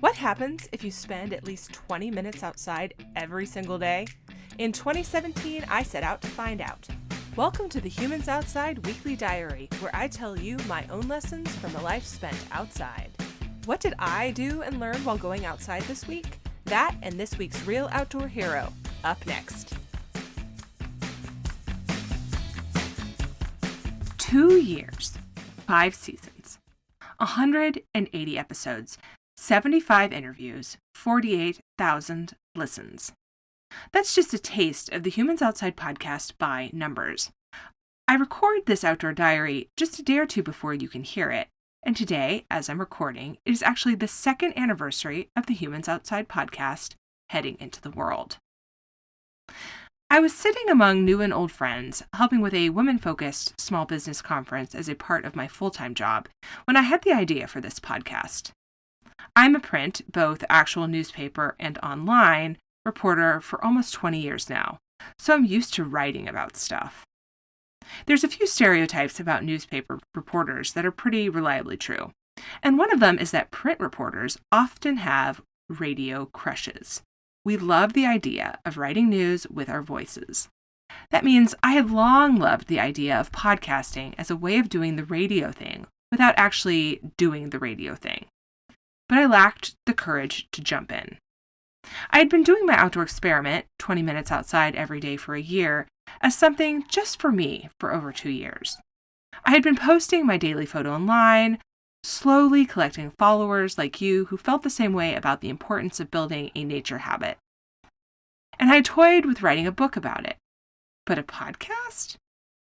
What happens if you spend at least 20 minutes outside every single day? In 2017, I set out to find out. Welcome to the Humans Outside Weekly Diary, where I tell you my own lessons from a life spent outside. What did I do and learn while going outside this week? That and this week's Real Outdoor Hero, up next. 2 years, 5 seasons, 180 episodes, 75 interviews, 48,000 listens. That's just a taste of the Humans Outside podcast by numbers. I record this outdoor diary just a day or two before you can hear it, and today, as I'm recording, it is actually the second anniversary of the Humans Outside podcast heading into the world. I was sitting among new and old friends, helping with a women-focused small business conference as a part of my full-time job, when I had the idea for this podcast. I'm a print, both actual newspaper and online, reporter for almost 20 years now, so I'm used to writing about stuff. There's a few stereotypes about newspaper reporters that are pretty reliably true, and one of them is that print reporters often have radio crushes. We love the idea of writing news with our voices. That means I have long loved the idea of podcasting as a way of doing the radio thing without actually doing the radio thing. But I lacked the courage to jump in. I had been doing my outdoor experiment, 20 minutes outside every day for a year, as something just for me for over 2 years. I had been posting my daily photo online, slowly collecting followers like you who felt the same way about the importance of building a nature habit. And I toyed with writing a book about it. But a podcast?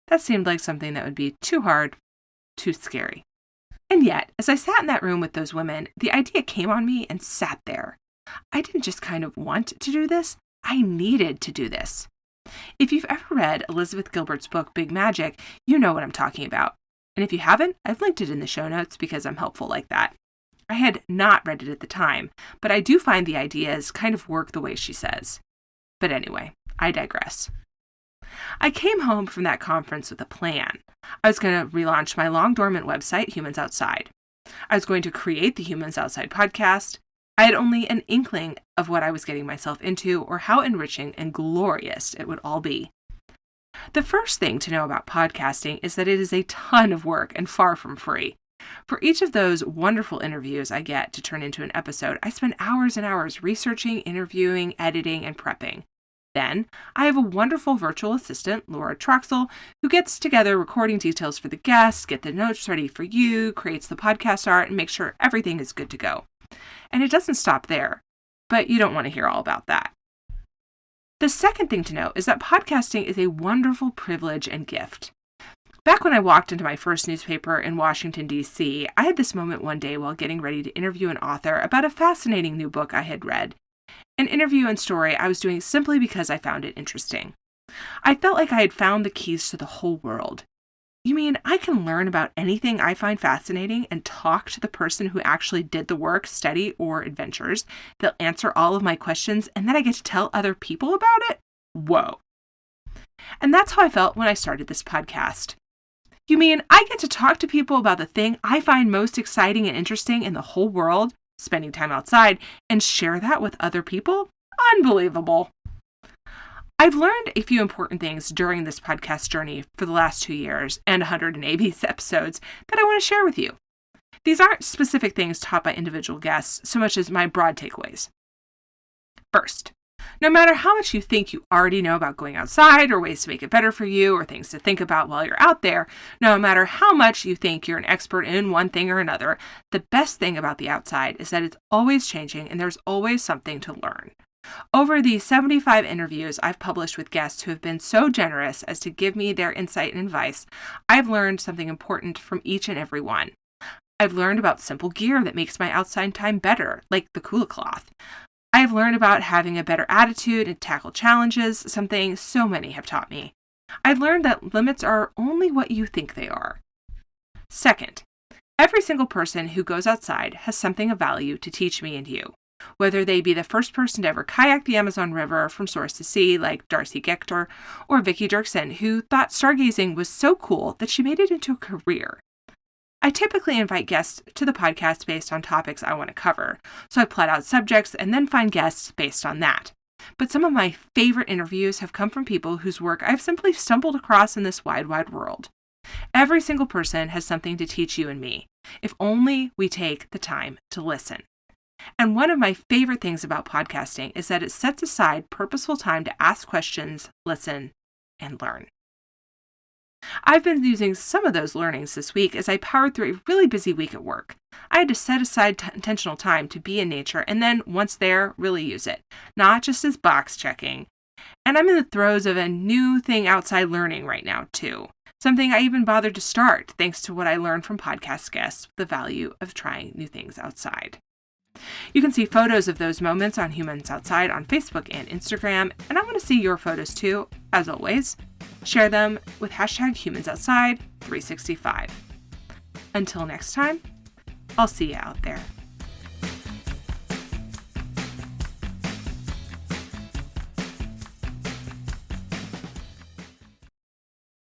That seemed like something that would be too hard, too scary. And yet, as I sat in that room with those women, the idea came on me and sat there. I didn't just kind of want to do this, I needed to do this. If you've ever read Elizabeth Gilbert's book, Big Magic, you know what I'm talking about. And if you haven't, I've linked it in the show notes because I'm helpful like that. I had not read it at the time, but I do find the ideas kind of work the way she says. But anyway, I digress. I came home from that conference with a plan. I was going to relaunch my long-dormant website, Humans Outside. I was going to create the Humans Outside podcast. I had only an inkling of what I was getting myself into or how enriching and glorious it would all be. The first thing to know about podcasting is that it is a ton of work and far from free. For each of those wonderful interviews I get to turn into an episode, I spend hours and hours researching, interviewing, editing, and prepping. Then, I have a wonderful virtual assistant, Laura Troxel, who gets together recording details for the guests, get the notes ready for you, creates the podcast art, and makes sure everything is good to go. And it doesn't stop there, but you don't want to hear all about that. The second thing to note is that podcasting is a wonderful privilege and gift. Back when I walked into my first newspaper in Washington, D.C., I had this moment one day while getting ready to interview an author about a fascinating new book I had read. An interview and story I was doing simply because I found it interesting. I felt like I had found the keys to the whole world. You mean I can learn about anything I find fascinating and talk to the person who actually did the work, study, or adventures? They'll answer all of my questions, and then I get to tell other people about it? Whoa. And that's how I felt when I started this podcast. You mean I get to talk to people about the thing I find most exciting and interesting in the whole world, spending time outside, and share that with other people? Unbelievable. I've learned a few important things during this podcast journey for the last 2 years and 180 episodes that I want to share with you. These aren't specific things taught by individual guests so much as my broad takeaways. First, no matter how much you think you already know about going outside or ways to make it better for you or things to think about while you're out there, no matter how much you think you're an expert in one thing or another, the best thing about the outside is that it's always changing and there's always something to learn. Over the 75 interviews I've published with guests who have been so generous as to give me their insight and advice, I've learned something important from each and every one. I've learned about simple gear that makes my outside time better, like the Kula cloth. I've learned about having a better attitude and tackle challenges, something so many have taught me. I've learned that limits are only what you think they are. Second, every single person who goes outside has something of value to teach me and you. Whether they be the first person to ever kayak the Amazon River from source to sea like Darcy Gechter, or Vicki Dirksen, who thought stargazing was so cool that she made it into a career. I typically invite guests to the podcast based on topics I want to cover, so I plot out subjects and then find guests based on that. But some of my favorite interviews have come from people whose work I've simply stumbled across in this wide, wide world. Every single person has something to teach you and me, if only we take the time to listen. And one of my favorite things about podcasting is that it sets aside purposeful time to ask questions, listen, and learn. I've been using some of those learnings this week as I powered through a really busy week at work. I had to set aside intentional time to be in nature and then, once there, really use it, not just as box checking. And I'm in the throes of a new thing outside learning right now, too. Something I even bothered to start thanks to what I learned from podcast guests, the value of trying new things outside. You can see photos of those moments on Humans Outside on Facebook and Instagram, and I want to see your photos too, as always. Share them with #HumansOutside365. Until next time, I'll see you out there.